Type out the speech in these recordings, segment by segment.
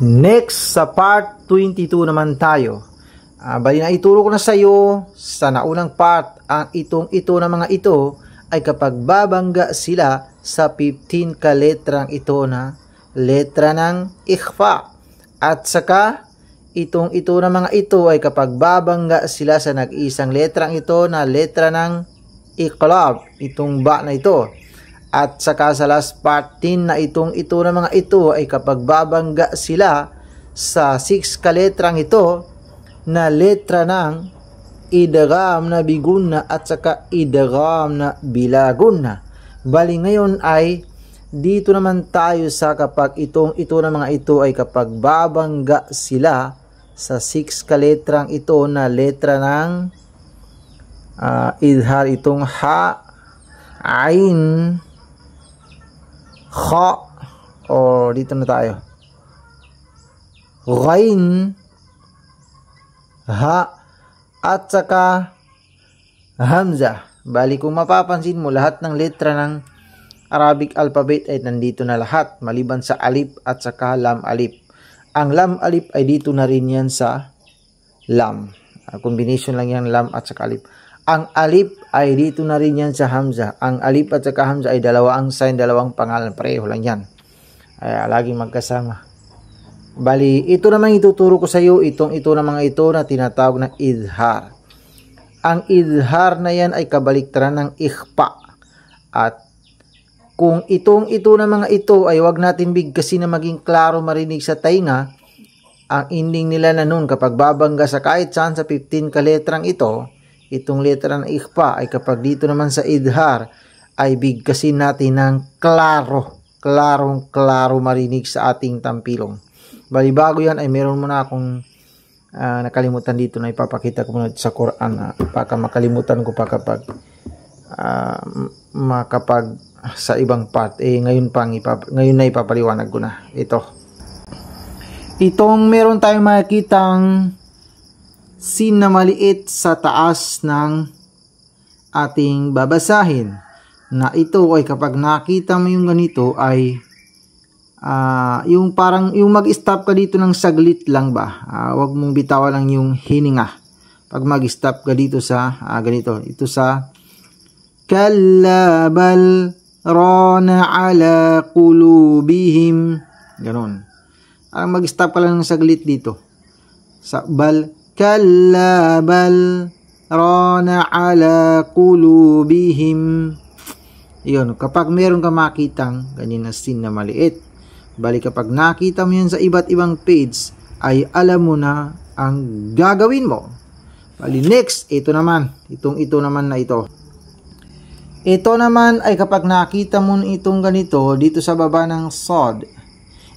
Next, sa part 22 naman tayo. Bali na ituro ko na sa iyo sa naunang part, ang ito na mga ito ay kapag babangga sila sa 15 kaletrang ito na letra ng ikhfa. At saka ito na mga ito ay kapag babangga sila sa nag-isang letrang ito na letra ng iqlab, itong ba na ito. At saka sa last part din na ito na mga ito ay kapag babangga sila sa 6 kaletrang ito na letra ng idgham na bigunna at saka idgham na bilagunna. Bali ngayon ay dito naman tayo sa kapag ito na mga ito ay kapag babangga sila sa 6 kaletrang ito na letra ng idhar, itong ha, ain, kha, o dito na tayo, ghain, ha, at saka hamza. Bali kung mapapansin mo, lahat ng letra ng Arabic alphabet ay nandito na lahat, maliban sa alif at saka lam alif. Ang lam alif ay dito na rin yan sa lam. Combination lang yan, lam at saka alif. Ang alif ay dito na rin yan sa hamza. Ang alif at saka hamza ay dalawa ang sign, dalawang pangalan, pareho lang yan. Ay, laging magkasama. Bali, ito naman ituturo ko sa iyo, ito na mga ito na tinatawag na idhar. Ang idhar na yan ay kabaliktaran ng ikhfa. At kung ito na mga ito ay wag natin bigkasin na maging klaro marinig sa tainga, ang ending nila na nun kapag babangga sa kahit saan sa 15 kaletrang ito, itong letra ng ikhfa ay kapag dito naman sa idhar ay bigkasin natin ng klaro marinig sa ating tampilong. Bali bago yan ay meron muna akong nakalimutan dito na ipapakita ko muna sa Quran. Baka makalimutan ko pa kapag makapag sa ibang part. Ngayon na ipapaliwanag ko na. Itong meron tayong makikitang sin na maliit sa taas ng ating babasahin. Na ito ay kapag nakita mo yung ganito ay yung parang yung mag-stop ka dito ng saglit lang ba. Wag mong bitawan lang yung hininga. Pag mag-stop ka dito sa ganito. Ito sa kalla bal rana ala qulubihim. Ganon. Ang mag-stop ka lang ng saglit dito. Sa bal kalla bal rana ala qulubihim. Yun, kapag meron ka makitang ganyan na sin na maliit, bali kapag nakita mo yan sa iba't ibang page, ay alam mo na ang gagawin mo. Bali next, ito naman na ito. Ito naman ay kapag nakita mo itong ganito dito sa baba ng sod,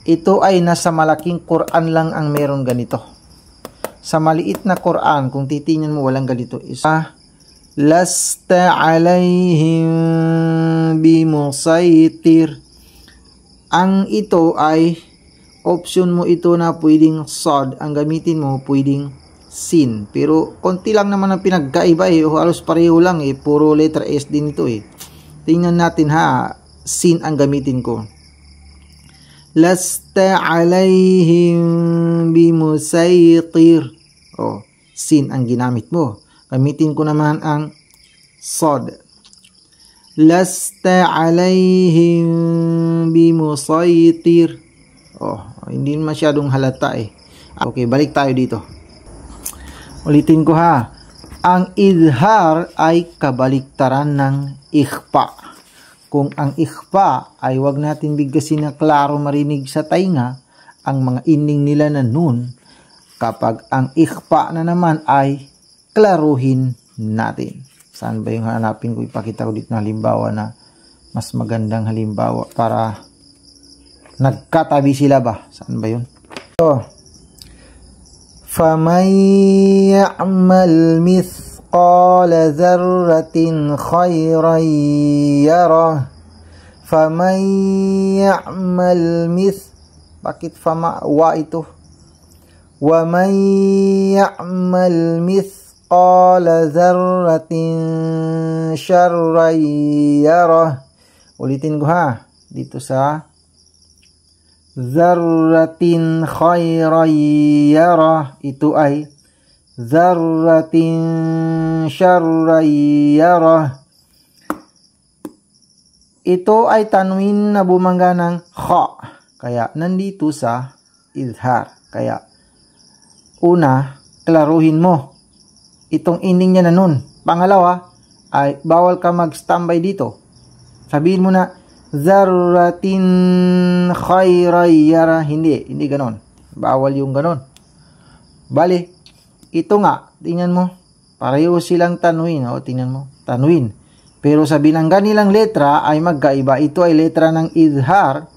ito ay nasa malaking Quran lang ang meron ganito. Sa maliit na Quran, kung titingnan mo, walang ganito. Lasta alayhim bimusaytir. Ang ito ay option mo ito na pwedeng sod. Ang gamitin mo pwedeng sin. Pero konti lang naman ang pinagkaiba halos pareho lang Puro letter S din ito Tingnan natin ha. Sin ang gamitin ko. Lasta alayhim bimusaytir. Sin ang ginamit mo. Gamitin ko naman ang sod. Lasta alayhim bimusaytir. Hindi masyadong halata Okay, balik tayo dito. Ulitin ko ha. Ang idhar ay kabaliktaran ng ikhfa. Kung ang ikhfa ay wag natin bigkasin na klaro marinig sa tainga, ang mga ending nila na nun. Kapag ang ikhfa na naman ay klaruhin natin. Saan ba yung hanapin ko? Ipakita ko dito na halimbawa na mas magandang halimbawa para nagkatabi sila ba? Saan ba yun? فَمَنْ يَعْمَلْ مِثْقَالَ ذَرَّةٍ خَيْرًا يَرَهُ فَمَنْ يَعْمَلْ bakit fama wa ito? وَمَنْ يَعْمَلْ مِثْقَالَ ذَرَّةٍ شَرًّا يَرَهُ. Ulitin ko ha. Dito sa Zarratin khayran yarah, ito ay zarratin syarran yarah. Ito ay tanwin na bumangga ng kha, kaya nandito sa izhar. Kaya una, klaruhin mo itong ending niya na nun. Pangalawa ay bawal ka mag-standby dito. Sabihin mo na zarratin khayran yarah. Hindi ganon. Bawal yung ganon. Bali, ito nga, tingnan mo. Pareho silang tanwin. O, tingnan mo. Tanwin. Pero sa binangga nilang letra ay magkaiba. Ito ay letra ng izhar.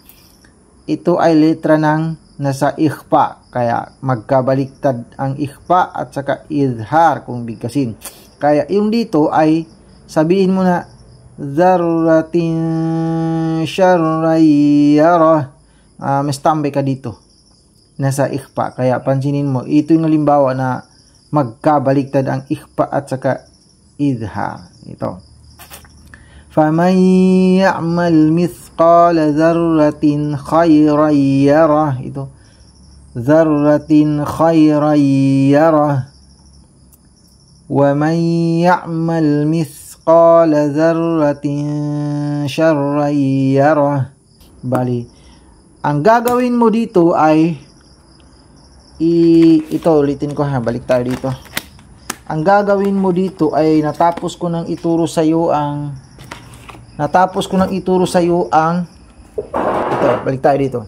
Ito ay letra ng nasa ikhfa. Kaya magkabaliktad ang ikhfa at saka izhar kung bigkasin. Kaya yung dito ay sabihin mo na zarratin syarran yarah. May standby ka dito. Nasa ikhfa. Kaya pansinin mo, ito yung halimbawa na magkabaliktad ang ikhfa at saka izhar. Ito. فَمَنْ يَعْمَلْ مِثْقَالَ ذَرَّةٍ خَيْرًا يَرَهُ. Ito. ذَرَّةٍ خَيْرًا يَرَهُ. وَمَنْ يَعْمَلْ مِثْقَالَ ذَرَّةٍ شَرًّا يَرَهُ. Bali, ang gagawin mo dito ay ito, ulitin ko ha, balik tayo dito. Ang gagawin mo dito ay natapos ko nang ituro sa iyo ang ito, balik tayo dito.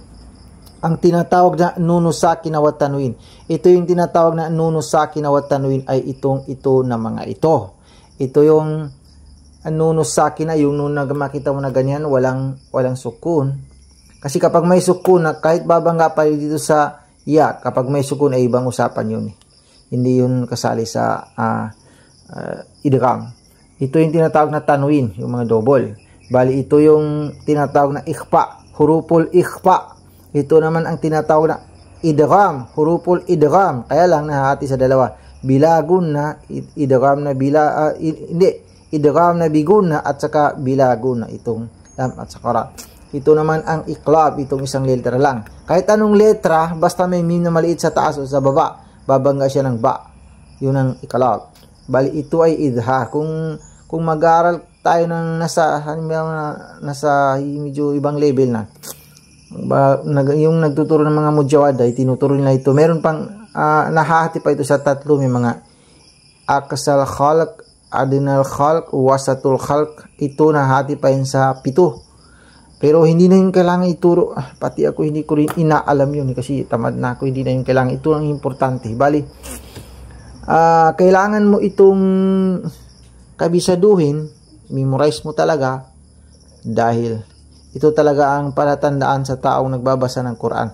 Ang tinatawag na nunusaki na watanwin. Ito yung tinatawag na nunusaki na watanwin ay ito na mga ito. Ito yung nunusaki na, yung nung makita mo na ganyan, walang sukun. Kasi kapag may sukun, kahit babangga pa dito sa ya, kapag may sukun ay ibang usapan yun. Hindi yun kasali sa idgham. Ito yung tinatawag na tanwin, yung mga double. Bali, ito yung tinatawag na ikhfa, huruful ikhfa. Ito naman ang tinatawag na idgham, huruful idgham. Kaya lang nahati sa dalawa. Bilagun na, idgham na idgham na bigun na at saka bilagun na, itong lam at saka ra. Ito naman ang iklab, itong isang letra lang. Kahit anong letra, basta may mim na maliit sa taas o sa baba, babangga siya ng ba. Yun ang iklab. Bali, ito ay izhar. Kung mag-aaral tayo ng nasa medyo ibang level na, yung nagtuturo ng mga mujawada, tinuturo nila ito. Meron pang nahahati pa ito sa tatlo. May mga akasal khalq, adinal khalq, wasatul khalq. Ito nahati pa yun sa 7. Pero hindi na yung kailangan ituro. Pati ako hindi ko rin inaalam yun kasi tamad na ako. Hindi na yung kailangan. Ito ang importante. Bali, kailangan mo itong kabisaduhin, memorize mo talaga, dahil ito talaga ang palatandaan sa taong nagbabasa ng Quran.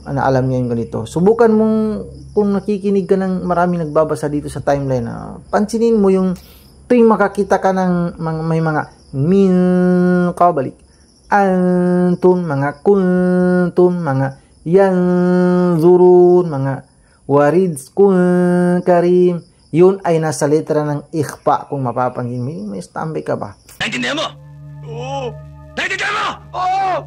Alam niya yung ganito. Subukan mong, kung nakikinig ka ng maraming nagbabasa dito sa timeline, pansinin mo yung tuwing makakita ka ng may mga min qabalik, antum, mga kuntum, mga yanzurun, mga warizkun karim, yun ay nasa letra ng ikhfa. Kung mapapansin mo, may standby ka ba? Naintindihan mo? Oo! Naintindihan mo? Oo!